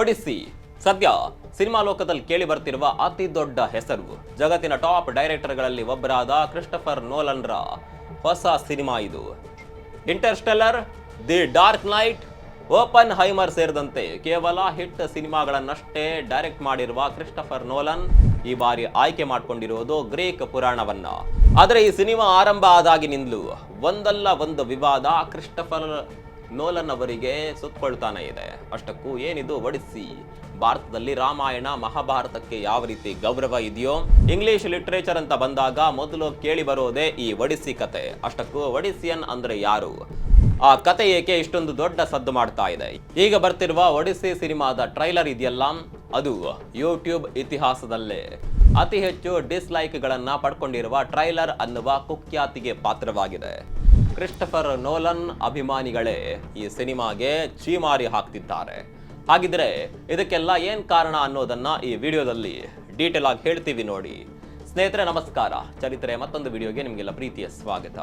ಒಡಿಸ್ಸಿ ಸದ್ಯ ಸಿನಿಮಾ ಲೋಕದಲ್ಲಿ ಕೇಳಿ ಬರ್ತಿರುವ ಅತಿ ದೊಡ್ಡ ಹೆಸರು. ಜಗತ್ತಿನ ಟಾಪ್ ಡೈರೆಕ್ಟರ್ಗಳಲ್ಲಿ ಒಬ್ಬರಾದ ಕ್ರಿಸ್ಟೋಫರ್ ನೋಲನ್ರ ಹೊಸ ಸಿನಿಮಾ ಇದು. Interstellar, the dark knight, Oppenheimer ಸೇರಿದಂತೆ ಕೇವಲ ಹಿಟ್ ಸಿನಿಮಾಗಳನ್ನಷ್ಟೇ ಡೈರೆಕ್ಟ್ ಮಾಡಿರುವ ಕ್ರಿಸ್ಟೋಫರ್ ನೋಲನ್ ಈ ಬಾರಿ ಆಯ್ಕೆ ಮಾಡಿಕೊಂಡಿರುವುದು ಗ್ರೀಕ್ ಪುರಾಣವನ್ನ. ಆದರೆ ಈ ಸಿನಿಮಾ ಆರಂಭ ಆದಾಗಿನಿಂದಲೂ ಒಂದಲ್ಲ ಒಂದು ವಿವಾದ ಕ್ರಿಸ್ಟೋಫರ್ ನೋಲನ್ ಅವರಿಗೆ ಸುತ್ತಕೊಳ್ತಾನೆ ಇದೆ. ಅಷ್ಟಕ್ಕೂ ಏನಿದು ಒಡಿಸ್ಸಿ? ಭಾರತದಲ್ಲಿ ರಾಮಾಯಣ ಮಹಾಭಾರತಕ್ಕೆ ಯಾವ ರೀತಿ ಗೌರವ ಇದೆಯೋ, ಇಂಗ್ಲಿಷ್ ಲಿಟರೇಚರ್ ಅಂತ ಬಂದಾಗ ಮೊದಲು ಕೇಳಿ ಬರೋದೇ ಈ ಒಡಿಸ್ಸಿ ಕತೆ. ಅಷ್ಟಕ್ಕೂ ಒಡಿಸ್ಸಿಯನ್ ಅಂದ್ರೆ ಯಾರು? ಆ ಕತೆ ಏಕೆ ಇಷ್ಟೊಂದು ದೊಡ್ಡ ಸದ್ದು ಮಾಡ್ತಾ ಇದೆ? ಈಗ ಬರ್ತಿರುವ ಒಡಿಸ್ಸಿ ಸಿನಿಮಾದ ಟ್ರೈಲರ್ ಇದೆಯಲ್ಲ, ಅದು ಯೂಟ್ಯೂಬ್ ಇತಿಹಾಸದಲ್ಲೇ ಅತಿ ಹೆಚ್ಚು ಡಿಸ್ಲೈಕ್ಗಳನ್ನ ಪಡ್ಕೊಂಡಿರುವ ಟ್ರೈಲರ್ ಅನ್ನುವ ಕುಖ್ಯಾತಿಗೆ ಪಾತ್ರವಾಗಿದೆ. ಕ್ರಿಸ್ಟೋಫರ್ ನೋಲನ್ ಅಭಿಮಾನಿಗಳೇ ಈ ಸಿನಿಮಾಗೆ ಛೀಮಾರಿ ಹಾಕ್ತಿದ್ದಾರೆ. ಹಾಗಿದ್ರೆ ಇದಕ್ಕೆಲ್ಲ ಏನ್ ಕಾರಣ ಅನ್ನೋದನ್ನ ಈ ವಿಡಿಯೋದಲ್ಲಿ ಡೀಟೇಲ್ ಆಗಿ ಹೇಳ್ತೀವಿ ನೋಡಿ. ಸ್ನೇಹಿತರೆ ನಮಸ್ಕಾರ, ಚರಿತ್ರೆ ಮತ್ತೊಂದು ವಿಡಿಯೋಗೆ ನಿಮಗೆಲ್ಲ ಪ್ರೀತಿಯ ಸ್ವಾಗತ.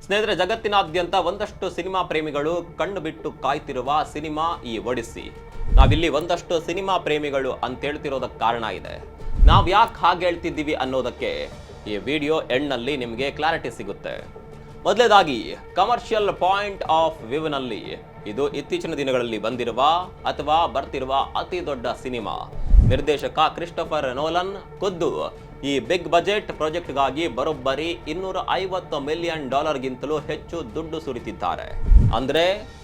ಸ್ನೇಹಿತರೆ, ಜಗತ್ತಿನಾದ್ಯಂತ ಒಂದಷ್ಟು ಸಿನಿಮಾ ಪ್ರೇಮಿಗಳು ಕಣ್ಣು ಬಿಟ್ಟು ಕಾಯ್ತಿರುವ ಸಿನಿಮಾ ಈ ಒಡಿಸ್ಸಿ. ನಾವಿಲ್ಲಿ ಒಂದಷ್ಟು ಸಿನಿಮಾ ಪ್ರೇಮಿಗಳು ಅಂತ ಹೇಳ್ತಿರೋದಕ್ಕೆ ಕಾರಣ ಇದೆ. ನಾವ್ ಯಾಕೆ ಹಾಗೆ ಹೇಳ್ತಿದ್ದೀವಿ ಅನ್ನೋದಕ್ಕೆ ಈ ವಿಡಿಯೋ ಎಂಡ್ನಲ್ಲಿ ನಿಮಗೆ ಕ್ಲಾರಿಟಿ ಸಿಗುತ್ತೆ. ಮೊದಲೇದಾಗಿ ಕಮರ್ಷಿಯಲ್ ಪಾಯಿಂಟ್ ಆಫ್ ವ್ಯೂನಲ್ಲಿ ಇದು ಇತ್ತೀಚಿನ ದಿನಗಳಲ್ಲಿ ಬಂದಿರುವ ಅಥವಾ ಬರ್ತಿರುವ ಅತಿ ದೊಡ್ಡ ಸಿನಿಮಾ. ನಿರ್ದೇಶಕ ಕ್ರಿಸ್ಟೋಫರ್ ನೋಲನ್ ಖುದ್ದು ಈ ಬಿಗ್ ಬಜೆಟ್ ಪ್ರಾಜೆಕ್ಟ್ಗಾಗಿ ಬರೋಬ್ಬರಿ $250 ಮಿಲಿಯನ್ ಗಿಂತಲೂ ಹೆಚ್ಚು ದುಡ್ಡು ಸುರಿತಿದ್ದಾರೆ. ಅಂದ್ರೆ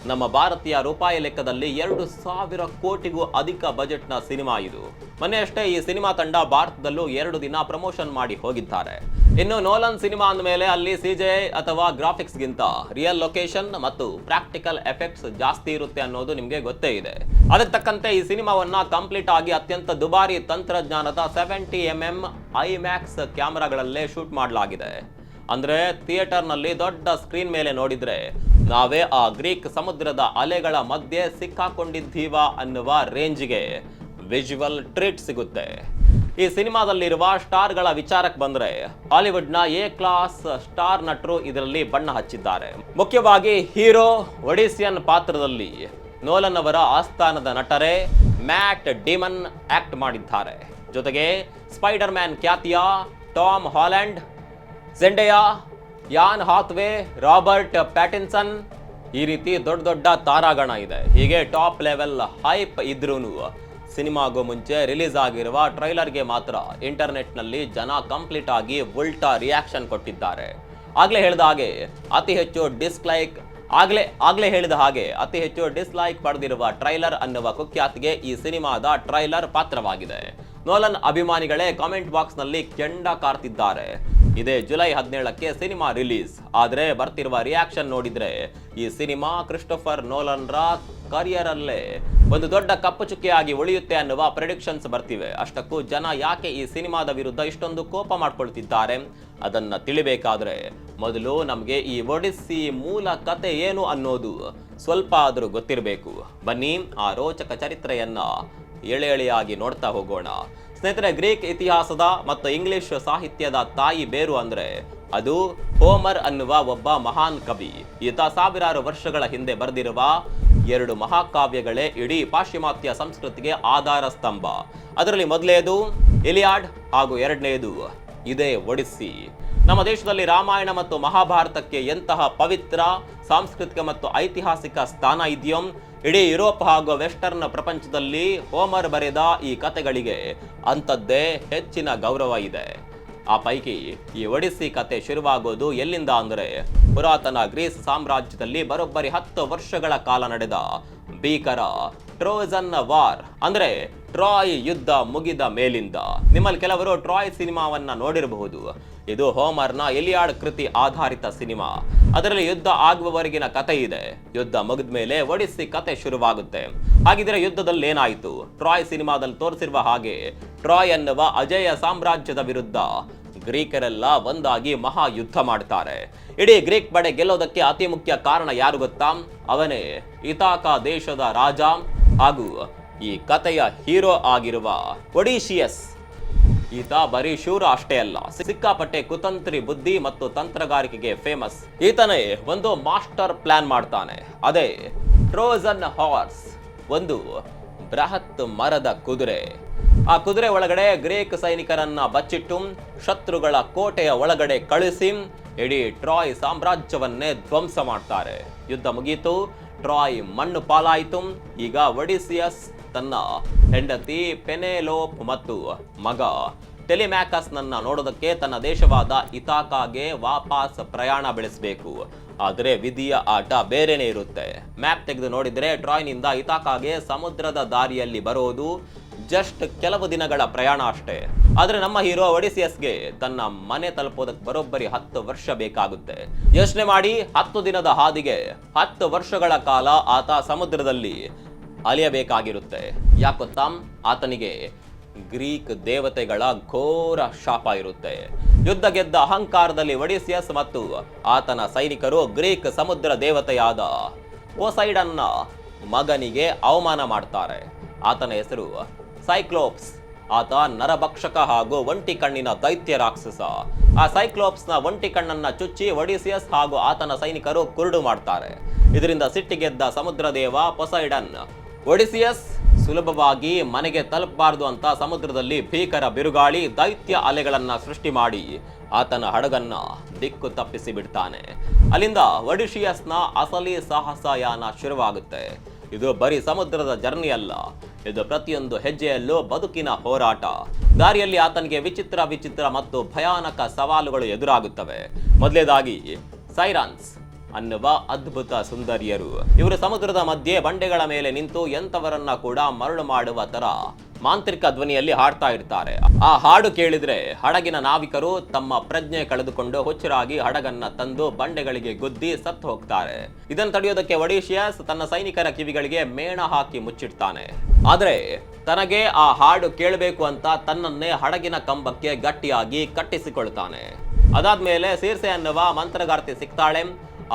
ನಮ್ಮ ಭಾರತೀಯ ರೂಪಾಯಿ ಲೆಕ್ಕದಲ್ಲಿ 2,000 ಕೋಟಿಗೂ ಅಧಿಕ ಬಜೆಟ್ನ ಸಿನಿಮಾ ಇದು. ಮೊನ್ನೆ ಅಷ್ಟೇ ಈ ಸಿನಿಮಾ ತಂಡ ಭಾರತದಲ್ಲೂ 2 ದಿನ ಪ್ರಮೋಷನ್ ಮಾಡಿ ಹೋಗಿದ್ದಾರೆ. ಇನ್ನು ನೋಲನ್ ಸಿನಿಮಾ ಅಂದಮೇಲೆ ಅಲ್ಲಿ CGI ಅಥವಾ ಗ್ರಾಫಿಕ್ಸ್ ಗಿಂತ ರಿಯಲ್ ಲೊಕೇಶನ್ ಮತ್ತು ಪ್ರಾಕ್ಟಿಕಲ್ ಎಫೆಕ್ಟ್ಸ್ ಜಾಸ್ತಿ ಇರುತ್ತೆ ಅನ್ನೋದು ನಿಮಗೆ ಗೊತ್ತೇ ಇದೆ. ಅದಕ್ಕೆ ತಕ್ಕಂತೆ ಈ ಸಿನಿಮಾವನ್ನ ಕಂಪ್ಲೀಟ್ ಆಗಿ ಅತ್ಯಂತ ದುಬಾರಿ ತಂತ್ರಜ್ಞಾನದ 70mm ಐಮ್ಯಾಕ್ಸ್ ಕ್ಯಾಮೆರಾಗಳಲ್ಲೇ ಶೂಟ್ ಮಾಡಲಾಗಿದೆ. ಅಂದ್ರೆ ಥಿಯೇಟರ್ನಲ್ಲಿ ದೊಡ್ಡ ಸ್ಕ್ರೀನ್ ಮೇಲೆ ನೋಡಿದ್ರೆ ನಾವೇ ಆ ಗ್ರೀಕ್ ಸಮುದ್ರದ ಅಲೆಗಳ ಮಧ್ಯೆ ಸಿಕ್ಕಾಕೊಂಡಿದ್ದೀವ ಅನ್ನುವ ರೇಂಜ್ಗೆ ವಿಜುವಲ್ ಟ್ರೀಟ್ ಸಿಗುತ್ತೆ. ಈ ಸಿನಿಮಾದಲ್ಲಿರುವ ಸ್ಟಾರ್ಗಳ ವಿಚಾರಕ್ಕೆ ಬಂದ್ರೆ ಹಾಲಿವುಡ್ನ ಎ ಕ್ಲಾಸ್ ಸ್ಟಾರ್ ನಟರು ಇದರಲ್ಲಿ ಬಣ್ಣ ಹಚ್ಚಿದ್ದಾರೆ. ಮುಖ್ಯವಾಗಿ ಹೀರೋ ಒಡಿಸ್ಸಿಯನ್ ಪಾತ್ರದಲ್ಲಿ ನೋಲನ್ ಅವರ ಆಸ್ಥಾನದ ನಟರೇ ಮ್ಯಾಟ್ ಡೇಮನ್ ಆಕ್ಟ್ ಮಾಡಿದ್ದಾರೆ. ಜೊತೆಗೆ ಸ್ಪೈಡರ್ ಮ್ಯಾನ್ ಖ್ಯಾತಿಯ ಟಾಮ್ ಹಾಲೆಂಡ್, ಝೆಂಡೆಯಾ, ಯಾನ್ ಹಾತ್ವೇ, ರಾಬರ್ಟ್ ಪ್ಯಾಟಿನ್ಸನ್, ಈ ರೀತಿ ದೊಡ್ಡ ದೊಡ್ಡ ತಾರಾಗಣ ಇದೆ. ಹೀಗೆ ಟಾಪ್ ಲೆವೆಲ್ ಹೈಪ್ ಇದ್ರೂನು ಸಿನಿಮಾಗೂ ಮುಂಚೆ ರಿಲೀಸ್ ಆಗಿರುವ ಟ್ರೈಲರ್ಗೆ ಮಾತ್ರ ಇಂಟರ್ನೆಟ್ನಲ್ಲಿ ಜನ ಕಂಪ್ಲೀಟ್ ಆಗಿ ಉಲ್ಟಾ ರಿಯಾಕ್ಷನ್ ಕೊಟ್ಟಿದ್ದಾರೆ. ಆಗ್ಲೇ ಹೇಳಿದ ಹಾಗೆ ಅತಿ ಹೆಚ್ಚು ಡಿಸ್ಲೈಕ್ ಪಡೆದಿರುವ ಟ್ರೈಲರ್ ಅನ್ನುವ ಕುಖ್ಯಾತಿಗೆ ಈ ಸಿನಿಮಾದ ಟ್ರೈಲರ್ ಪಾತ್ರವಾಗಿದೆ. ನೋಲನ್ ಅಭಿಮಾನಿಗಳೇ ಕಾಮೆಂಟ್ ಬಾಕ್ಸ್ ನಲ್ಲಿ ಕೆಂಡ ಕಾರ್ತಿದ್ದಾರೆ. ಇದೇ ಜುಲೈ 17ಕ್ಕೆ ಸಿನಿಮಾ ರಿಲೀಸ್ ಆದ್ರೆ ಬರ್ತಿರುವ ರಿಯಾಕ್ಷನ್ ನೋಡಿದ್ರೆ ಈ ಸಿನಿಮಾ ಕ್ರಿಸ್ಟೋಫರ್ ನೋಲನ್ರ ಕರಿಯರ್ ಅಲ್ಲೇ ಒಂದು ದೊಡ್ಡ ಕಪ್ಪು ಚುಕ್ಕೆಯಾಗಿ ಉಳಿಯುತ್ತೆ ಅನ್ನುವ ಪ್ರೆಡಿಕ್ಷನ್ಸ್ ಬರ್ತಿವೆ. ಅಷ್ಟಕ್ಕೂ ಜನ ಯಾಕೆ ಈ ಸಿನಿಮಾದ ವಿರುದ್ಧ ಇಷ್ಟೊಂದು ಕೋಪ ಮಾಡ್ಕೊಳ್ತಿದ್ದಾರೆ ಅದನ್ನ ತಿಳಿಬೇಕಾದ್ರೆ ಮೊದಲು ನಮಗೆ ಈ ಒಡಿಸ್ಸಿ ಮೂಲ ಕತೆ ಏನು ಅನ್ನೋದು ಸ್ವಲ್ಪ ಆದ್ರೂ ಗೊತ್ತಿರಬೇಕು. ಬನ್ನಿ ಆ ರೋಚಕ ಚರಿತ್ರೆಯನ್ನ ಎಳೆಯಾಗಿ ನೋಡ್ತಾ ಹೋಗೋಣ. ಸ್ನೇಹಿತರೆ, ಗ್ರೀಕ್ ಇತಿಹಾಸದ ಮತ್ತು ಇಂಗ್ಲಿಷ್ ಸಾಹಿತ್ಯದ ತಾಯಿ ಬೇರು ಅಂದ್ರೆ ಅದು ಹೋಮರ್ ಅನ್ನುವ ಒಬ್ಬ ಮಹಾನ್ ಕವಿ. ಈತ ಸಾವಿರಾರು ವರ್ಷಗಳ ಹಿಂದೆ ಬರೆದಿರುವ 2 ಮಹಾಕಾವ್ಯಗಳೇ ಇಡೀ ಪಾಶ್ಚಿಮಾತ್ಯ ಸಂಸ್ಕೃತಿಗೆ ಆಧಾರ ಸ್ತಂಭ. ಅದರಲ್ಲಿ ಮೊದಲನೇದು ಇಲಿಯಾಡ್ ಹಾಗೂ ಎರಡನೇದು ಇದೇ ಒಡಿಸ್ಸಿ. ನಮ್ಮ ದೇಶದಲ್ಲಿ ರಾಮಾಯಣ ಮತ್ತು ಮಹಾಭಾರತಕ್ಕೆ ಎಂತಹ ಪವಿತ್ರ ಸಾಂಸ್ಕೃತಿಕ ಮತ್ತು ಐತಿಹಾಸಿಕ ಸ್ಥಾನ ಇದೆಯೋ, ಇಡೀ ಯುರೋಪ್ ಹಾಗೂ ವೆಸ್ಟರ್ನ್ ಪ್ರಪಂಚದಲ್ಲಿ ಹೋಮರ್ ಬರೆದ ಈ ಕಥೆಗಳಿಗೆ ಅಂಥದ್ದೇ ಹೆಚ್ಚಿನ ಗೌರವ ಇದೆ. ಆ ಪೈಕಿ ಈ ಒಡಿಸ್ಸಿ ಕತೆ ಶುರುವಾಗೋದು ಎಲ್ಲಿಂದ ಅಂದ್ರೆ ಪುರಾತನ ಗ್ರೀಸ್ ಸಾಮ್ರಾಜ್ಯದಲ್ಲಿ ಬರೋಬ್ಬರಿ 10 ವರ್ಷಗಳ ಕಾಲ ನಡೆದ ಭೀಕರ ಟ್ರೋಜನ್ ವಾರ್ ಅಂದ್ರೆ ಟ್ರಾಯ್ ಯುದ್ಧ ಮುಗಿದ ಮೇಲಿಂದ. ನಿಮ್ಮಲ್ಲಿ ಕೆಲವರು ಟ್ರಾಯ್ ಸಿನಿಮಾವನ್ನ ನೋಡಿರಬಹುದು. ಇದು ಹೋಮರ್ನ ಇಲಿಯಾಡ್ ಕೃತಿ ಆಧಾರಿತ ಸಿನಿಮಾ. ಅದರಲ್ಲಿ ಯುದ್ಧ ಆಗುವವರೆಗಿನ ಕತೆ ಇದೆ. ಯುದ್ಧ ಮುಗಿದ ಮೇಲೆ ಒಡಿಸ್ಸಿ ಕತೆ ಶುರುವಾಗುತ್ತೆ. ಹಾಗಿದ್ರೆ ಯುದ್ಧದಲ್ಲಿ ಏನಾಯಿತು? ಟ್ರಾಯ್ ಸಿನಿಮಾದಲ್ಲಿ ತೋರಿಸಿರುವ ಹಾಗೆ ಟ್ರಾಯ್ ಅನ್ನುವ ಅಜೇಯ ಸಾಮ್ರಾಜ್ಯದ ವಿರುದ್ಧ ಗ್ರೀಕರೆಲ್ಲ ಒಂದಾಗಿ ಮಹಾ ಯುದ್ಧ ಮಾಡ್ತಾರೆ. ಇಡೀ ಗ್ರೀಕ್ ಪಡೆ ಗೆಲ್ಲೋದಕ್ಕೆ ಅತಿ ಮುಖ್ಯ ಕಾರಣ ಯಾರು ಗೊತ್ತಾ? ಅವನೇ ಇತಾಕ ದೇಶದ ರಾಜ ಹಾಗೂ ಈ ಕಥೆಯ ಹೀರೋ ಆಗಿರುವ ಒಡಿಶಿಯಸ್. ಈತ ಬರೀ ಶೂರ ಅಷ್ಟೇ ಅಲ್ಲ, ಸಿಕ್ಕಾಪಟ್ಟೆ ಕುತಂತ್ರಿ ಬುದ್ಧಿ ಮತ್ತು ತಂತ್ರಗಾರಿಕೆಗೆ ಫೇಮಸ್. ಈತನೇ ಒಂದು ಮಾಸ್ಟರ್ ಪ್ಲಾನ್ ಮಾಡ್ತಾನೆ. ಅದೇ ಟ್ರೋಜನ್ ಹಾರ್ಸ್, ಒಂದು ಬೃಹತ್ ಮರದ ಕುದುರೆ. ಆ ಕುದುರೆ ಒಳಗಡೆ ಗ್ರೀಕ್ ಸೈನಿಕರನ್ನ ಬಚ್ಚಿಟ್ಟು ಶತ್ರುಗಳ ಕೋಟೆಯ ಒಳಗಡೆ ಕಳಿಸಿ ಇಡೀ ಟ್ರಾಯ್ ಸಾಮ್ರಾಜ್ಯವನ್ನೇ ಧ್ವಂಸ ಮಾಡ್ತಾರೆ. ಯುದ್ಧ ಮುಗೀತು, ಟ್ರಾಯ್ ಮಣ್ಣು ಪಾಲಾಯಿತು. ಈಗ ಒಡಿಸಿಯಸ್ ತನ್ನ ಹೆಂಡತಿ ಪೆನೆಲೋಪ್ ಮತ್ತು ಮಗ ಟೆಲಿಮ್ಯಾಕಸ್ನನ್ನ ನೋಡೋದಕ್ಕೆ ತನ್ನ ದೇಶವಾದ ಇತಾಕಾಗೆ ವಾಪಸ್ ಪ್ರಯಾಣ ಬೆಳೆಸಬೇಕು. ಆದರೆ ವಿಧಿಯ ಆಟ ಬೇರೆನೇ ಇರುತ್ತೆ. ಮ್ಯಾಪ್ ತೆಗೆದು ನೋಡಿದ್ರೆ ಟ್ರಾಯ್ನಿಂದ ಇತಾಕಾಗೆ ಸಮುದ್ರದ ದಾರಿಯಲ್ಲಿ ಬರೋದು ಜಸ್ಟ್ ಕೆಲವು ದಿನಗಳ ಪ್ರಯಾಣ ಅಷ್ಟೇ. ಆದ್ರೆ ನಮ್ಮ ಹೀರೋ ಒಡಿಸಿಯಸ್ಗೆ ತನ್ನ ಮನೆ ತಲುಪೋದಕ್ಕೆ ಬರೋಬ್ಬರಿ 10 ವರ್ಷ ಬೇಕಾಗುತ್ತೆ. ಯೋಚನೆ ಮಾಡಿ, 10 ದಿನದ ಹಾದಿಗೆ 10 ವರ್ಷಗಳ ಕಾಲ ಆತ ಸಮುದ್ರದಲ್ಲಿ ಅಲಿಯಬೇಕಾಗಿರುತ್ತೆ. ಯಾಕೊತ್ತಾ, ಆತನಿಗೆ ಗ್ರೀಕ್ ದೇವತೆಗಳ ಘೋರ ಶಾಪ ಇರುತ್ತೆ. ಯುದ್ಧ ಗೆದ್ದ ಅಹಂಕಾರದಲ್ಲಿ ಒಡಿಸಿಯಸ್ ಮತ್ತು ಆತನ ಸೈನಿಕರು ಗ್ರೀಕ್ ಸಮುದ್ರ ದೇವತೆಯಾದ ಪೊಸೈಡನ್ನ ಮಗನಿಗೆ ಅವಮಾನ ಮಾಡ್ತಾರೆ. ಆತನ ಹೆಸರು ಸೈಕ್ಲೋಪ್ಸ್. ಆತ ನರಭಕ್ಷಕ ಹಾಗೂ ಒಂಟಿ ಕಣ್ಣಿನ ದೈತ್ಯ ರಾಕ್ಷಸ. ಆ ಸೈಕ್ಲೋಪ್ಸ್ನ ಒಂಟಿ ಕಣ್ಣನ್ನ ಚುಚ್ಚಿ ಒಡಿಸಿಯಸ್ ಹಾಗೂ ಆತನ ಸೈನಿಕರು ಕುರುಡು ಮಾಡ್ತಾರೆ. ಇದರಿಂದ ಸಿಟ್ಟಿಗೆದ್ದ ಸಮುದ್ರ ದೇವ ಪೊಸೈಡನ್ ಒಡಿಸಿಯಸ್ ಸುಲಭವಾಗಿ ಮನೆಗೆ ತಲುಪಬಾರದು ಅಂತ ಸಮುದ್ರದಲ್ಲಿ ಭೀಕರ ಬಿರುಗಾಳಿ ದೈತ್ಯ ಅಲೆಗಳನ್ನ ಸೃಷ್ಟಿ ಮಾಡಿ ಆತನ ಹಡಗನ್ನ ದಿಕ್ಕು ತಪ್ಪಿಸಿ ಬಿಡ್ತಾನೆ. ಅಲ್ಲಿಂದ ಒಡಿಸಿಯಸ್ನ ಅಸಲಿ ಸಾಹಸಯಾನ ಶುರುವಾಗುತ್ತೆ. ಇದು ಬರೀ ಸಮುದ್ರದ ಜರ್ನಿ ಅಲ್ಲ, ಇದು ಪ್ರತಿಯೊಂದು ಹೆಜ್ಜೆಯಲ್ಲೂ ಬದುಕಿನ ಹೋರಾಟ. ದಾರಿಯಲ್ಲಿ ಆತನಿಗೆ ವಿಚಿತ್ರ ಮತ್ತು ಭಯಾನಕ ಸವಾಲುಗಳು ಎದುರಾಗುತ್ತವೆ. ಮೊದಲೇದಾಗಿ ಸೈರನ್ಸ್ ಅನ್ನುವ ಅದ್ಭುತ ಸುಂದರಿಯರು. ಇವರು ಸಮುದ್ರದ ಮಧ್ಯೆ ಬಂಡೆಗಳ ಮೇಲೆ ನಿಂತು ಎಂತವರನ್ನ ಕೂಡ ಮರಳು ಮಾಡುವ ತರ ಮಾಂತ್ರಿಕ ಧ್ವನಿಯಲ್ಲಿ ಹಾಡ್ತಾ ಇರ್ತಾರೆ. ಆ ಹಾಡು ಕೇಳಿದ್ರೆ ಹಡಗಿನ ನಾವಿಕರು ತಮ್ಮ ಪ್ರಜ್ಞೆ ಕಳೆದುಕೊಂಡು ಹುಚ್ಚರಾಗಿ ಹಡಗನ್ನ ತಂದು ಬಂಡೆಗಳಿಗೆ ಗುದ್ದಿ ಸತ್ತು ಹೋಗ್ತಾರೆ. ಇದನ್ನು ತಡೆಯೋದಕ್ಕೆ ಒಡಿಸಿಯಸ್ ತನ್ನ ಸೈನಿಕರ ಕಿವಿಗಳಿಗೆ ಮೇಣ ಹಾಕಿ ಮುಚ್ಚಿಡ್ತಾನೆ. ಆದ್ರೆ ತನಗೆ ಆ ಹಾಡು ಕೇಳಬೇಕು ಅಂತ ತನ್ನನ್ನೇ ಹಡಗಿನ ಕಂಬಕ್ಕೆ ಗಟ್ಟಿಯಾಗಿ ಕಟ್ಟಿಸಿಕೊಳ್ತಾನೆ. ಅದಾದ್ಮೇಲೆ ಸೀರ್ಸೆ ಅನ್ನುವ ಮಂತ್ರಗಾರ್ತಿ ಸಿಗ್ತಾಳೆ.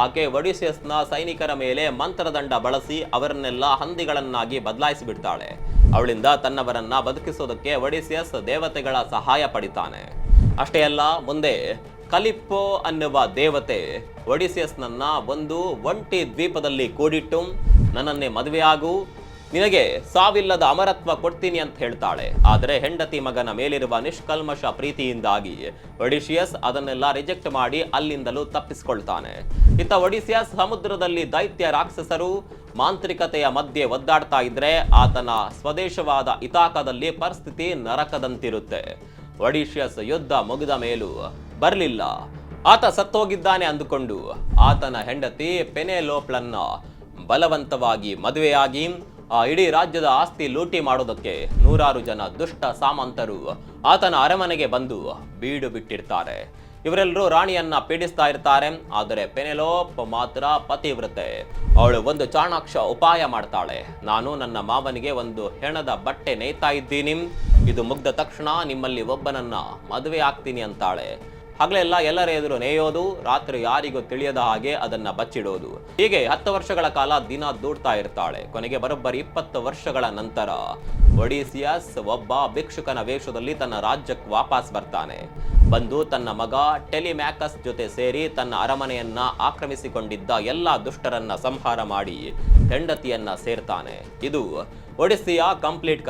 ಆಕೆ ಒಡಿಸಿಯಸ್ನ ಸೈನಿಕರ ಮೇಲೆ ಮಂತ್ರದಂಡ ಬಳಸಿ ಅವರನ್ನೆಲ್ಲ ಹಂದಿಗಳನ್ನಾಗಿ ಬದಲಾಯಿಸಿ ಬಿಡ್ತಾಳೆ. ಅವಳಿಂದ ತನ್ನವರನ್ನ ಬದುಕಿಸೋದಕ್ಕೆ ಒಡಿಸಿಯಸ್ ದೇವತೆಗಳ ಸಹಾಯ ಪಡಿತಾನೆ. ಅಷ್ಟೇ ಅಲ್ಲ, ಮುಂದೆ ಕಲಿಪ್ಪೋ ಅನ್ನುವ ದೇವತೆ ಒಡಿಸಿಯಸ್ನನ್ನ ಒಂದು ಒಂಟಿ ದ್ವೀಪದಲ್ಲಿ ಕೂಡಿಟ್ಟು ನನ್ನನ್ನೇ ಮದುವೆಯಾಗು, ನಿನಗೆ ಸಾವಿಲ್ಲದ ಅಮರತ್ವ ಕೊಡ್ತೀನಿ ಅಂತ ಹೇಳ್ತಾಳೆ. ಆದರೆ ಹೆಂಡತಿ ಮಗನ ಮೇಲಿರುವ ನಿಷ್ಕಲ್ಮಶ ಪ್ರೀತಿಯಿಂದಾಗಿ ಒಡಿಸಿಯಸ್ ಅದನ್ನೆಲ್ಲ ರಿಜೆಕ್ಟ್ ಮಾಡಿ ಅಲ್ಲಿಂದಲೂ ತಪ್ಪಿಸಿಕೊಳ್ತಾನೆ. ಇತ್ತ ಒಡಿಸಿಯಸ್ ಸಮುದ್ರದಲ್ಲಿ ದೈತ್ಯ ರಾಕ್ಷಸರು ಮಾಂತ್ರಿಕತೆಯ ಮಧ್ಯೆ ಒದ್ದಾಡ್ತಾ ಇದ್ರೆ ಆತನ ಸ್ವದೇಶವಾದ ಇತಾಕದಲ್ಲಿ ಪರಿಸ್ಥಿತಿ ನರಕದಂತಿರುತ್ತೆ. ಒಡಿಸಿಯಸ್ ಯುದ್ಧ ಮುಗಿದ ಮೇಲೂ ಬರಲಿಲ್ಲ. ಆತ ಸತ್ತೋಗಿದ್ದಾನೆ ಅಂದುಕೊಂಡು ಆತನ ಹೆಂಡತಿ ಪೆನೆಲೋಪ್ಳನ್ನ ಬಲವಂತವಾಗಿ ಮದುವೆಯಾಗಿ ಆ ಇಡೀ ರಾಜ್ಯದ ಆಸ್ತಿ ಲೂಟಿ ಮಾಡೋದಕ್ಕೆ 100 ಜನ ದುಷ್ಟ ಸಾಮಂತರು ಆತನ ಅರಮನೆಗೆ ಬಂದು ಬೀಡು ಬಿಟ್ಟಿರ್ತಾರೆ. ಇವರೆಲ್ಲರೂ ರಾಣಿಯನ್ನ ಪೀಡಿಸ್ತಾ ಇರ್ತಾರೆ. ಆದರೆ ಪೆನೆಲೋಪ್ ಮಾತ್ರ ಪತಿವ್ರತೆ. ಅವಳು ಒಂದು ಚಾಣಾಕ್ಷ ಉಪಾಯ ಮಾಡ್ತಾಳೆ. ನಾನು ನನ್ನ ಮಾವನಿಗೆ ಒಂದು ಹೆಣದ ಬಟ್ಟೆ ನೇಯ್ತಾ ಇದ್ದೀನಿ, ಇದು ಮುಗ್ದ ತಕ್ಷಣ ನಿಮ್ಮಲ್ಲಿ ಒಬ್ಬನನ್ನ ಮದುವೆ ಆಗ್ತೀನಿ ಅಂತಾಳೆ. ಹಗಲೆಲ್ಲ ಎಲ್ಲರ ಎದುರು ನೇಯೋದು, ರಾತ್ರಿ ಯಾರಿಗೂ ತಿಳಿಯದ ಹಾಗೆ ಅದನ್ನ ಬಚ್ಚಿಡೋದು. ಹೀಗೆ 10 ವರ್ಷಗಳ ಕಾಲ ದಿನ ದೂಡ್ತಾ ಇರ್ತಾಳೆ. ಕೊನೆಗೆ ಬರೋಬ್ಬರಿ 20 ವರ್ಷಗಳ ನಂತರ ಒಡಿಸಿಯಸ್ ಒಬ್ಬ ಭಿಕ್ಷುಕನ ವೇಷದಲ್ಲಿ ತನ್ನ ರಾಜ್ಯಕ್ಕೆ ವಾಪಸ್ ಬರ್ತಾನೆ. ಬಂದು ತನ್ನ ಮಗ ಟೆಲಿಮ್ಯಾಕಸ್ ಜೊತೆ ಸೇರಿ ತನ್ನ ಅರಮನೆಯನ್ನ ಆಕ್ರಮಿಸಿಕೊಂಡಿದ್ದ ಎಲ್ಲಾ ದುಷ್ಟರನ್ನ ಸಂಹಾರ ಮಾಡಿ ಹೆಂಡತಿಯನ್ನ ಸೇರ್ತಾನೆ. ಇದು ಒಡಿಸ್ಸಿಯ ಕಂಪ್ಲೀಟ್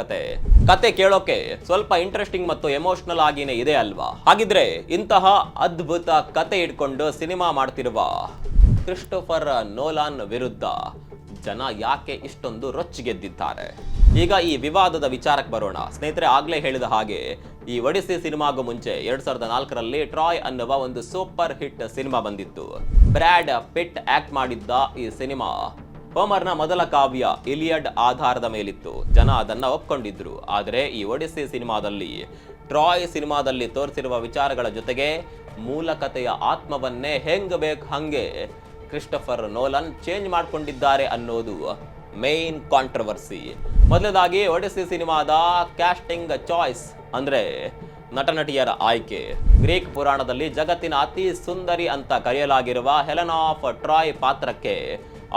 ಕತೆ ಕೇಳೋಕೆ ಸ್ವಲ್ಪ ಇಂಟ್ರೆಸ್ಟಿಂಗ್ ಮತ್ತು ಎಮೋಷನಲ್ ಆಗಿನೇ ಇದೆ ಅಲ್ವಾ? ಹಾಗಿದ್ರೆ ಇಂತಹ ಅದ್ಭುತ ಕತೆ ಇಟ್ಕೊಂಡು ಸಿನಿಮಾ ಮಾಡ್ತಿರುವ ಕ್ರಿಸ್ಟೋಫರ್ ನೋಲಾನ್ ವಿರುದ್ಧ ಜನ ಯಾಕೆ ಇಷ್ಟೊಂದು ರೊಚ್ಚಿಗೆದ್ದಿದ್ದಾರೆ? ಈಗ ಈ ವಿವಾದದ ವಿಚಾರಕ್ಕೆ ಬರೋಣ. ಸ್ನೇಹಿತರೆ, ಆಗ್ಲೇ ಹೇಳಿದ ಹಾಗೆ ಈ ಒಡಿಸ್ಸಿ ಸಿನಿಮಾಗೂ ಮುಂಚೆ 2004ರಲ್ಲಿ ಟ್ರಾಯ್ ಅನ್ನುವ ಒಂದು ಸೂಪರ್ ಹಿಟ್ ಸಿನಿಮಾ ಬಂದಿತ್ತು. ಬ್ರ್ಯಾಡ್ ಪಿಟ್ ಆಕ್ಟ್ ಮಾಡಿದ್ದ ಈ ಸಿನಿಮಾ ಹೋಮರ್ನ ಮೊದಲ ಕಾವ್ಯ ಇಲಿಯಡ್ ಆಧಾರದ ಮೇಲಿತ್ತು. ಜನ ಅದನ್ನ ಒಪ್ಕೊಂಡಿದ್ರು. ಆದರೆ ಈ ಒಡಿಸ್ಸಿ ಸಿನಿಮಾದಲ್ಲಿ ಟ್ರಾಯ್ ಸಿನಿಮಾದಲ್ಲಿ ತೋರಿಸಿರುವ ವಿಚಾರಗಳ ಜೊತೆಗೆ ಮೂಲ ಕಥೆಯ ಆತ್ಮವನ್ನೇ ಹೆಂಗ್ ಬೇಕು ಹಂಗೆ ಕ್ರಿಸ್ಟೋಫರ್ ನೋಲನ್ ಚೇಂಜ್ ಮಾಡ್ಕೊಂಡಿದ್ದಾರೆ ಅನ್ನೋದು ಮೇನ್ ಕಾಂಟ್ರವರ್ಸಿ. ಮೊದಲದಾಗಿ ಒಡಿಸ್ಸಿ ಸಿನಿಮಾದ ಕ್ಯಾಸ್ಟಿಂಗ್ ಚಾಯ್ಸ್ ಅಂದ್ರೆ ನಟನಟಿಯರ ಆಯ್ಕೆ. ಗ್ರೀಕ್ ಪುರಾಣದಲ್ಲಿ ಜಗತ್ತಿನ ಅತಿ ಸುಂದರಿ ಅಂತ ಕರೆಯಲಾಗಿರುವ ಹೆಲೆನಾ ಆಫ್ ಟ್ರಾಯ್ ಪಾತ್ರಕ್ಕೆ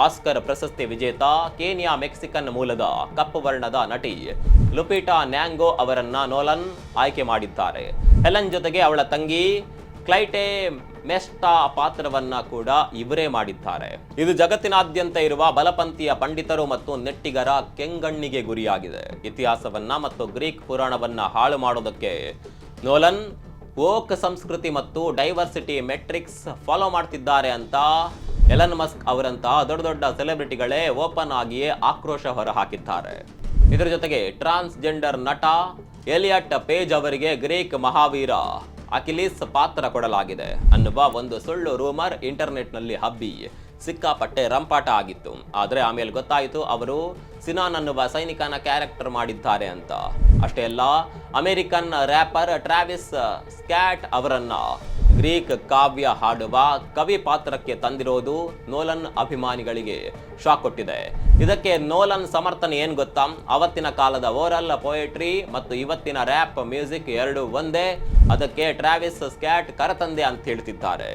ಆಸ್ಕರ್ ಪ್ರಶಸ್ತಿ ವಿಜೇತ ಕೇನ್ಯಾ ಮೆಕ್ಸಿಕನ್ ಮೂಲದ ಕಪ್ಪು ವರ್ಣದ ನಟಿ ಲುಪಿಟಾ ನ್ಯಾಂಗೋ ಅವರನ್ನ ನೋಲನ್ ಆಯ್ಕೆ ಮಾಡಿದ್ದಾರೆ. ಹೆಲೆನ್ ಜೊತೆಗೆ ಅವಳ ತಂಗಿ ಕ್ಲೈಟೆ ಮೆಸ್ಟಾ ಪಾತ್ರವನ್ನ ಕೂಡ ಇವರೇ ಮಾಡಿದ್ದಾರೆ. ಇದು ಜಗತ್ತಿನಾದ್ಯಂತ ಇರುವ ಬಲಪಂಥೀಯ ಪಂಡಿತರು ಮತ್ತು ನೆಟ್ಟಿಗರ ಕೆಂಗಣ್ಣಿಗೆ ಗುರಿಯಾಗಿದೆ. ಇತಿಹಾಸವನ್ನ ಮತ್ತು ಗ್ರೀಕ್ ಪುರಾಣವನ್ನ ಹಾಳು ಮಾಡೋದಕ್ಕೆ ನೋಲನ್ ವೋಕ್ ಸಂಸ್ಕೃತಿ ಮತ್ತು ಡೈವರ್ಸಿಟಿ ಮೆಟ್ರಿಕ್ಸ್ ಫಾಲೋ ಮಾಡ್ತಿದ್ದಾರೆ ಅಂತ ಎಲನ್ ಮಸ್ಕ್ ಅವರಂತಹ ದೊಡ್ಡ ದೊಡ್ಡ ಸೆಲೆಬ್ರಿಟಿಗಳೇ ಓಪನ್ ಆಗಿಯೇ ಆಕ್ರೋಶ ಹೊರಹಾಕಿದ್ದಾರೆ. ಇದರ ಜೊತೆಗೆ ಟ್ರಾನ್ಸ್ಜೆಂಡರ್ ನಟ ಎಲಿಯಟ್ ಪೇಜ್ ಅವರಿಗೆ ಗ್ರೀಕ್ ಮಹಾವೀರ ಅಕಿಲಿಸ್ ಪಾತ್ರ ಕೊಡಲಾಗಿದೆ ಅನ್ನುವ ಒಂದು ಸುಳ್ಳು ರೂಮರ್ ಇಂಟರ್ನೆಟ್ನಲ್ಲಿ ಹಬ್ಬಿ ಸಿಕ್ಕಾಪಟ್ಟೆ ರಂಪಾಟ ಆಗಿತ್ತು. ಆದರೆ ಆಮೇಲೆ ಗೊತ್ತಾಯಿತು ಅವರು ಸಿನಾನ್ ಅನ್ನುವ ಸೈನಿಕನ ಕ್ಯಾರೆಕ್ಟರ್ ಮಾಡಿದ್ದಾರೆ ಅಂತ. ಅಷ್ಟೇ ಅಲ್ಲ, ಅಮೆರಿಕನ್ ರ್ಯಾಪರ್ ಟ್ರಾವಿಸ್ ಸ್ಕ್ಯಾಟ್ ಅವರನ್ನ ಗ್ರೀಕ್ ಕಾವ್ಯ ಹಾಡುವ ಕವಿ ಪಾತ್ರಕ್ಕೆ ತಂದಿರೋದು ನೋಲನ್ ಅಭಿಮಾನಿಗಳಿಗೆ ಶಾಕ್ ಕೊಟ್ಟಿದೆ. ಇದಕ್ಕೆ ನೋಲನ್ ಸಮರ್ಥನೆ ಏನ್ ಗೊತ್ತಾ? ಅವತ್ತಿನ ಕಾಲದ ಓರಲ್ ಪೊಯೆಟ್ರಿ ಮತ್ತು ಇವತ್ತಿನ ರ್ಯಾಪ್ ಮ್ಯೂಸಿಕ್ ಎರಡು ಒಂದೇ, ಅದಕ್ಕೆ ಟ್ರಾವಿಸ್ ಸ್ಕ್ಯಾಟ್ ಕರತಂದೆ ಅಂತ ಹೇಳ್ತಿದ್ದಾರೆ.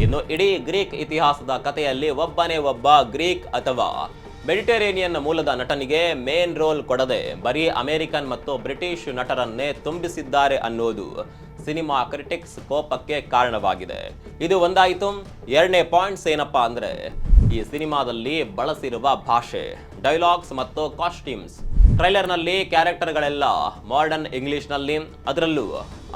ಇನ್ನು ಇಡೀ ಗ್ರೀಕ್ ಇತಿಹಾಸದ ಕಥೆಯಲ್ಲಿ ಒಬ್ಬನೇ ಒಬ್ಬ ಗ್ರೀಕ್ ಅಥವಾ ಮೆಡಿಟರೇನಿಯನ್ ಮೂಲದ ನಟನಿಗೆ ಮೇನ್ ರೋಲ್ ಕೊಡದೆ ಬರೀ ಅಮೆರಿಕನ್ ಮತ್ತು ಬ್ರಿಟಿಷ್ ನಟರನ್ನೇ ತುಂಬಿಸಿದ್ದಾರೆ ಅನ್ನೋದು ಸಿನಿಮಾ ಕ್ರಿಟಿಕ್ಸ್ ಕೋಪಕ್ಕೆ ಕಾರಣವಾಗಿದೆ. ಇದು ಒಂದಾಯಿತು. ಎರಡನೇ ಪಾಯಿಂಟ್ಸ್ ಏನಪ್ಪಾ ಅಂದ್ರೆ, ಈ ಸಿನಿಮಾದಲ್ಲಿ ಬಳಸಿರುವ ಭಾಷೆ, ಡೈಲಾಗ್ಸ್ ಮತ್ತು ಕಾಸ್ಟ್ಯೂಮ್ಸ್. ಟ್ರೈಲರ್ನಲ್ಲಿ ಕ್ಯಾರೆಕ್ಟರ್ಗಳೆಲ್ಲ ಮಾಡರ್ನ್ ಇಂಗ್ಲಿಷ್ನಲ್ಲಿ, ಅದರಲ್ಲೂ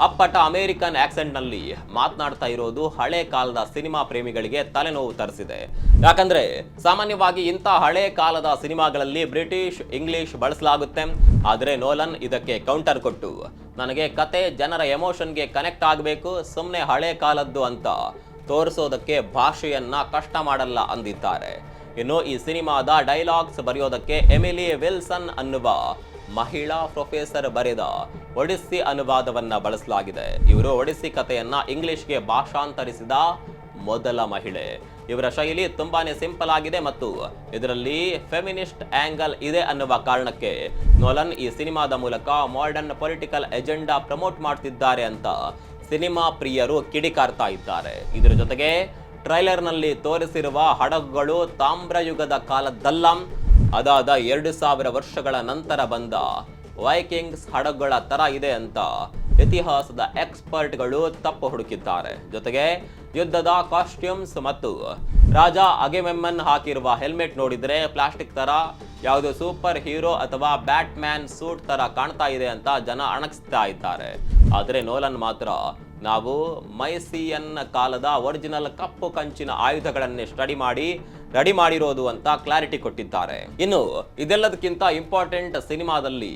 ಅಪ್ಪಟ ಅಮೆರಿಕನ್ ಆಕ್ಸೆಂಟ್ನಲ್ಲಿ ಮಾತನಾಡ್ತಾ ಇರೋದು ಹಳೆ ಕಾಲದ ಸಿನಿಮಾ ಪ್ರೇಮಿಗಳಿಗೆ ತಲೆನೋವು ತರಿಸಿದೆ. ಯಾಕಂದ್ರೆ ಸಾಮಾನ್ಯವಾಗಿ ಇಂಥ ಹಳೆ ಕಾಲದ ಸಿನಿಮಾಗಳಲ್ಲಿ ಬ್ರಿಟಿಷ್ ಇಂಗ್ಲಿಷ್ ಬಳಸಲಾಗುತ್ತೆ. ಆದರೆ ನೋಲನ್ ಇದಕ್ಕೆ ಕೌಂಟರ್ ಕೊಟ್ಟು, ನನಗೆ ಕತೆ ಜನರ ಎಮೋಷನ್ಗೆ ಕನೆಕ್ಟ್ ಆಗಬೇಕು, ಸುಮ್ಮನೆ ಹಳೆ ಕಾಲದ್ದು ಅಂತ ತೋರಿಸೋದಕ್ಕೆ ಭಾಷೆಯನ್ನ ಕಷ್ಟ ಮಾಡಲ್ಲ ಅಂದಿದ್ದಾರೆ. ಇನ್ನು ಈ ಸಿನಿಮಾದ ಡೈಲಾಗ್ಸ್ ಬರೆಯೋದಕ್ಕೆ ಎಮಿಲಿ ವಿಲ್ಸನ್ ಅನ್ನುವ ಮಹಿಳಾ ಪ್ರೊಫೆಸರ್ ಬರೆದ ಒಡಿಸ್ಸಿ ಅನುವಾದವನ್ನ ಬಳಸಲಾಗಿದೆ. ಇವರು ಒಡಿಸ್ಸಿ ಕಥೆಯನ್ನ ಇಂಗ್ಲಿಷ್ಗೆ ಭಾಷಾಂತರಿಸಿದ ಮೊದಲ ಮಹಿಳೆ. ಇವರ ಶೈಲಿ ತುಂಬಾನೇ ಸಿಂಪಲ್ ಆಗಿದೆ ಮತ್ತು ಇದರಲ್ಲಿ ಫೆಮಿನಿಸ್ಟ್ ಆಂಗಲ್ ಇದೆ ಅನ್ನುವ ಕಾರಣಕ್ಕೆ ನೋಲನ್ ಈ ಸಿನಿಮಾದ ಮೂಲಕ ಮಾಡರ್ನ್ ಪೊಲಿಟಿಕಲ್ ಎಜೆಂಡಾ ಪ್ರಮೋಟ್ ಮಾಡ್ತಿದ್ದಾರೆ ಅಂತ ಸಿನಿಮಾ ಪ್ರಿಯರು ಕಿಡಿಕಾರ್ತಾ ಇದ್ದಾರೆ. ಇದರ ಜೊತೆಗೆ ಟ್ರೈಲರ್ನಲ್ಲಿ ತೋರಿಸಿರುವ ಹಡಗುಗಳು ತಾಮ್ರಯುಗದ ಕಾಲದ್ದಲ್ಲ, ಅದಾದ 2000 ವರ್ಷಗಳ ನಂತರ ಬಂದ ವೈಕಿಂಗ್ಸ್ ಹಡಗುಗಳ ತರ ಇದೆ ಅಂತ ಇತಿಹಾಸದ ಎಕ್ಸ್ಪರ್ಟ್ಗಳು ತಪ್ಪು ಹುಡುಕಿದ್ದಾರೆ. ಜೊತೆಗೆ ಯುದ್ಧದ ಕಾಸ್ಟ್ಯೂಮ್ಸ್ ಮತ್ತು ರಾಜ ಅಗೆಮೆಮ್ಮನ್ ಹಾಕಿರುವ ಹೆಲ್ಮೆಟ್ ನೋಡಿದ್ರೆ ಪ್ಲಾಸ್ಟಿಕ್ ತರ ಯಾವುದೋ ಸೂಪರ್ ಹೀರೋ ಅಥವಾ ಬ್ಯಾಟ್ಮ್ಯಾನ್ ಸೂಟ್ ತರ ಕಾಣ್ತಾ ಇದೆ ಅಂತ ಜನ ಅಣಗಿಸ್ತಾ ಇದ್ದಾರೆ. ಆದರೆ ನೋಲನ್ ಮಾತ್ರ ನಾವು ಮೈಸಿಯನ್ ಕಾಲದ ಒರಿಜಿನಲ್ ಕಪ್ಪು ಕಂಚಿನ ಆಯುಧಗಳನ್ನೇ ಸ್ಟಡಿ ಮಾಡಿ ರೆಡಿ ಮಾಡಿರೋದು ಅಂತ ಕ್ಲಾರಿಟಿ ಕೊಟ್ಟಿದ್ದಾರೆ. ಇನ್ನು ಇದೆಲ್ಲದಕ್ಕಿಂತ ಇಂಪಾರ್ಟೆಂಟ್, ಸಿನಿಮಾದಲ್ಲಿ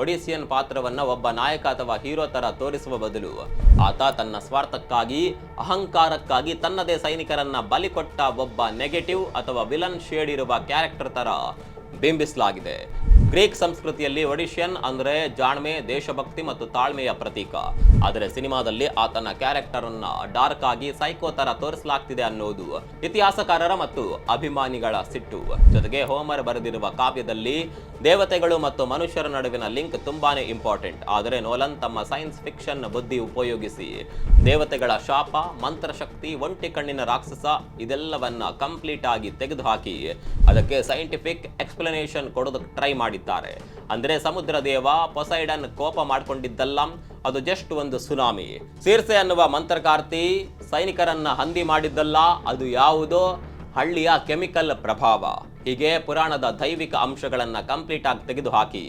ಒಡಿಸಿಯನ್ ಪಾತ್ರವನ್ನ ಒಬ್ಬ ನಾಯಕ ಅಥವಾ ಹೀರೋ ತರ ತೋರಿಸುವ ಬದಲು ಆತ ತನ್ನ ಸ್ವಾರ್ಥಕ್ಕಾಗಿ, ಅಹಂಕಾರಕ್ಕಾಗಿ ತನ್ನದೇ ಸೈನಿಕರನ್ನ ಬಲಿ ಕೊಟ್ಟ ಒಬ್ಬ ನೆಗೆಟಿವ್ ಅಥವಾ ವಿಲನ್ ಶೇಡ್ ಇರುವ ಕ್ಯಾರೆಕ್ಟರ್ ತರ ಬಿಂಬಿಸಲಾಗಿದೆ. ಗ್ರೀಕ್ ಸಂಸ್ಕೃತಿಯಲ್ಲಿ ಒಡಿಷಿಯನ್ ಅಂದ್ರೆ ಜಾಣ್ಮೆ, ದೇಶಭಕ್ತಿ ಮತ್ತು ತಾಳ್ಮೆಯ ಪ್ರತೀಕ. ಆದರೆ ಸಿನಿಮಾದಲ್ಲಿ ಆತನ ಕ್ಯಾರೆಕ್ಟರ್ ಅನ್ನ ಡಾರ್ಕ್ ಆಗಿ ಸೈಕೋ ತರ ತೋರಿಸಲಾಗ್ತಿದೆ ಅನ್ನೋದು ಇತಿಹಾಸಕಾರರ ಮತ್ತು ಅಭಿಮಾನಿಗಳ ಸಿಟ್ಟು. ಜೊತೆಗೆ ಹೋಮರ್ ಬರೆದಿರುವ ಕಾವ್ಯದಲ್ಲಿ ದೇವತೆಗಳು ಮತ್ತು ಮನುಷ್ಯರ ನಡುವಿನ ಲಿಂಕ್ ತುಂಬಾನೇ ಇಂಪಾರ್ಟೆಂಟ್. ಆದರೆ ನೋಲನ್ ತಮ್ಮ ಸೈನ್ಸ್ ಫಿಕ್ಷನ್ ಬುದ್ಧಿ ಉಪಯೋಗಿಸಿ ದೇವತೆಗಳ ಶಾಪ, ಮಂತ್ರಶಕ್ತಿ, ಒಂಟಿ ಕಣ್ಣಿನ ರಾಕ್ಷಸ ಇದೆಲ್ಲವನ್ನ ಕಂಪ್ಲೀಟ್ ಆಗಿ ತೆಗೆದುಹಾಕಿ ಅದಕ್ಕೆ ಸೈಂಟಿಫಿಕ್ ಎಕ್ಸ್ಪ್ಲನೇಷನ್ ಕೊಡೋದಕ್ಕೆ ಟ್ರೈ ಮಾಡಿದ್ದಾರೆ. ಅಂದ್ರೆ ಸಮುದ್ರ ದೇವ ಪೊಸೈಡನ್ ಕೋಪ ಮಾಡ್ಕೊಂಡಿದ್ದಲ್ಲ, ಅದು ಜಸ್ಟ್ ಒಂದು ಸುನಾಮಿ. ಸೀರ್ಸೆ ಅನ್ನುವ ಮಂತ್ರಕಾರ್ತಿ ಸೈನಿಕರನ್ನ ಹಂದಿ ಮಾಡಿದ್ದಲ್ಲ, ಅದು ಯಾವುದೋ ಹಳ್ಳಿಯ ಕೆಮಿಕಲ್ ಪ್ರಭಾವ. ಹೀಗೆ ಪುರಾಣದ ದೈವಿಕ ಅಂಶಗಳನ್ನ ಕಂಪ್ಲೀಟ್ ಆಗಿ ತೆಗೆದುಹಾಕಿ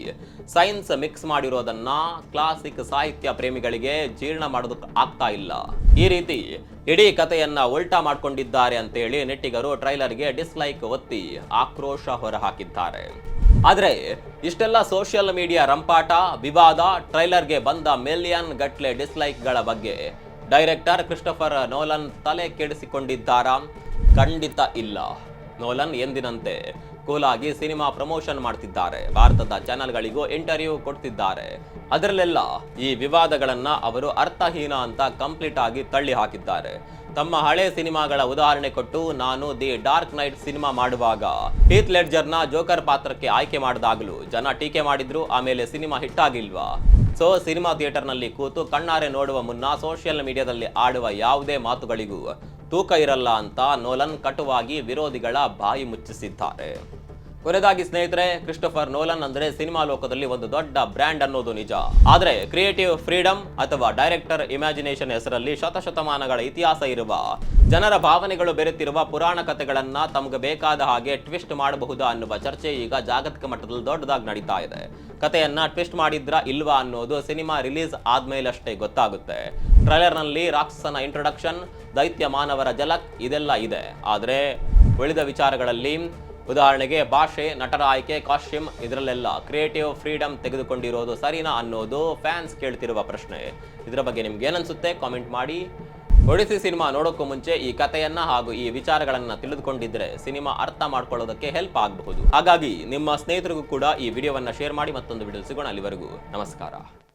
ಸೈನ್ಸ್ ಮಿಕ್ಸ್ ಮಾಡಿರೋದನ್ನ ಕ್ಲಾಸಿಕ್ ಸಾಹಿತ್ಯ ಪ್ರೇಮಿಗಳಿಗೆ ಜೀರ್ಣ ಮಾಡೋದಕ್ಕೆ ಆಗ್ತಾ ಇಲ್ಲ. ಈ ರೀತಿ ಇಡೀ ಕಥೆಯನ್ನ ಉಲ್ಟಾ ಮಾಡ್ಕೊಂಡಿದ್ದಾರೆ ಅಂತೇಳಿ ನೆಟ್ಟಿಗರು ಟ್ರೈಲರ್ಗೆ ಡಿಸ್ಲೈಕ್ ಒತ್ತಿ ಆಕ್ರೋಶ ಹೊರಹಾಕಿದ್ದಾರೆ. ಆದ್ರೆ ಇಷ್ಟೆಲ್ಲ ಸೋಷಿಯಲ್ ಮೀಡಿಯಾ ರಂಪಾಟ, ವಿವಾದ, ಟ್ರೈಲರ್ಗೆ ಬಂದ ಮಿಲಿಯನ್ ಗಟ್ಲೆ ಡಿಸ್ಲೈಕ್ಗಳ ಬಗ್ಗೆ ಡೈರೆಕ್ಟರ್ ಕ್ರಿಸ್ಟೋಫರ್ ನೋಲನ್ ತಲೆ ಕೆಡಿಸಿಕೊಂಡಿದ್ದಾರಾ? ಖಂಡಿತ ಇಲ್ಲ. ನೋಲನ್ ಎಂದಿನಂತೆ ಕೂಲ್ ಆಗಿ ಸಿನಿಮಾ ಪ್ರಮೋಷನ್ ಮಾಡ್ತಿದ್ದಾರೆ. ಭಾರತದ ಚಾನೆಲ್ಗಳಿಗೂ ಇಂಟರ್ವ್ಯೂ ಕೊಡ್ತಿದ್ದಾರೆ. ಅದರಲ್ಲೆಲ್ಲ ಈ ವಿವಾದಗಳನ್ನ ಅವರು ಅರ್ಥಹೀನ ಅಂತ ಕಂಪ್ಲೀಟ್ ಆಗಿ ತಳ್ಳಿ ಹಾಕಿದ್ದಾರೆ. ತಮ್ಮ ಹಳೆ ಸಿನಿಮಾಗಳ ಉದಾಹರಣೆ ಕೊಟ್ಟು, ನಾನು ದಿ ಡಾರ್ಕ್ ನೈಟ್ ಸಿನಿಮಾ ಮಾಡುವಾಗ ಹೀತ್ ಲೆಡ್ಜರ್ನ ಜೋಕರ್ ಪಾತ್ರಕ್ಕೆ ಆಯ್ಕೆ ಮಾಡಿದಾಗಲೂ ಜನ ಟೀಕೆ ಮಾಡಿದ್ರು. ಆಮೇಲೆ ಸಿನಿಮಾ ಹಿಟ್ ಆಗಿಲ್ವಾ? ಸೊ ಸಿನಿಮಾ ಥಿಯೇಟರ್ನಲ್ಲಿ ಕೂತು ಕಣ್ಣಾರೆ ನೋಡುವ ಮುನ್ನ ಸೋಷಿಯಲ್ ಮೀಡಿಯಾದಲ್ಲಿ ಆಡುವ ಯಾವುದೇ ಮಾತುಗಳಿಗೂ ತೂಕ ಇರಲ್ಲ ಅಂತ ನೋಲನ್ ಕಟುವಾಗಿ ವಿರೋಧಿಗಳ ಬಾಯಿ ಮುಚ್ಚಿಸಿದ್ದಾರೆ. ಕೊನೆಯದಾಗಿ ಸ್ನೇಹಿತರೆ, ಕ್ರಿಸ್ಟೋಫರ್ ನೋಲನ್ ಅಂದ್ರೆ ಸಿನಿಮಾ ಲೋಕದಲ್ಲಿ ಒಂದು ದೊಡ್ಡ ಬ್ರ್ಯಾಂಡ್ ಅನ್ನೋದು ನಿಜ. ಆದ್ರೆ ಕ್ರಿಯೇಟಿವ್ ಫ್ರೀಡಮ್ ಅಥವಾ ಡೈರೆಕ್ಟರ್ ಇಮ್ಯಾಜಿನೇಷನ್ ಹೆಸರಲ್ಲಿ ಶತಶತಮಾನಗಳ ಇತಿಹಾಸ ಇರುವ, ಜನರ ಭಾವನೆಗಳು ಬೆರೆತಿರುವ ಪುರಾಣ ಕಥೆಗಳನ್ನ ತಮಗೆ ಬೇಕಾದ ಹಾಗೆ ಟ್ವಿಸ್ಟ್ ಮಾಡಬಹುದಾ ಅನ್ನುವ ಚರ್ಚೆ ಈಗ ಜಾಗತಿಕ ಮಟ್ಟದಲ್ಲಿ ದೊಡ್ಡದಾಗಿ ನಡೀತಾ ಇದೆ. ಕಥೆಯನ್ನ ಟ್ವಿಸ್ಟ್ ಮಾಡಿದ್ರ ಇಲ್ವಾ ಅನ್ನೋದು ಸಿನಿಮಾ ರಿಲೀಸ್ ಆದ್ಮೇಲಷ್ಟೇ ಗೊತ್ತಾಗುತ್ತೆ. ಟ್ರೈಲರ್ನಲ್ಲಿ ರಾಕ್ಷಸನ ಇಂಟ್ರೊಡಕ್ಷನ್, ದೈತ್ಯ ಮಾನವರ ಝಲಕ್ ಇದೆಲ್ಲ ಇದೆ. ಆದ್ರೆ ಉಳಿದ ವಿಚಾರಗಳಲ್ಲಿ, ಉದಾಹರಣೆಗೆ ಭಾಷೆ, ನಟರ ಆಯ್ಕೆ, ಕಾಸ್ಟ್ಯೂಮ್, ಇದರಲ್ಲೆಲ್ಲ ಕ್ರಿಯೇಟಿವ್ ಫ್ರೀಡಮ್ ತೆಗೆದುಕೊಂಡಿರೋದು ಸರಿನಾ ಅನ್ನೋದು ಫ್ಯಾನ್ಸ್ ಕೇಳ್ತಿರುವ ಪ್ರಶ್ನೆ. ಇದರ ಬಗ್ಗೆ ನಿಮ್ಗೆ ಏನನ್ಸುತ್ತೆ ಕಾಮೆಂಟ್ ಮಾಡಿ. ಒಡಿಸಿ ಸಿನಿಮಾ ನೋಡೋಕ್ಕೂ ಮುಂಚೆ ಈ ಕಥೆಯನ್ನ ಹಾಗೂ ಈ ವಿಚಾರಗಳನ್ನ ತಿಳಿದುಕೊಂಡಿದ್ರೆ ಸಿನಿಮಾ ಅರ್ಥ ಮಾಡ್ಕೊಳ್ಳೋದಕ್ಕೆ ಹೆಲ್ಪ್ ಆಗಬಹುದು. ಹಾಗಾಗಿ ನಿಮ್ಮ ಸ್ನೇಹಿತರಿಗೂ ಕೂಡ ಈ ವಿಡಿಯೋವನ್ನ ಶೇರ್ ಮಾಡಿ. ಮತ್ತೊಂದು ವಿಡಿಯೋ ಸಿಗೋಣ. ಅಲ್ಲಿವರೆಗೂ ನಮಸ್ಕಾರ.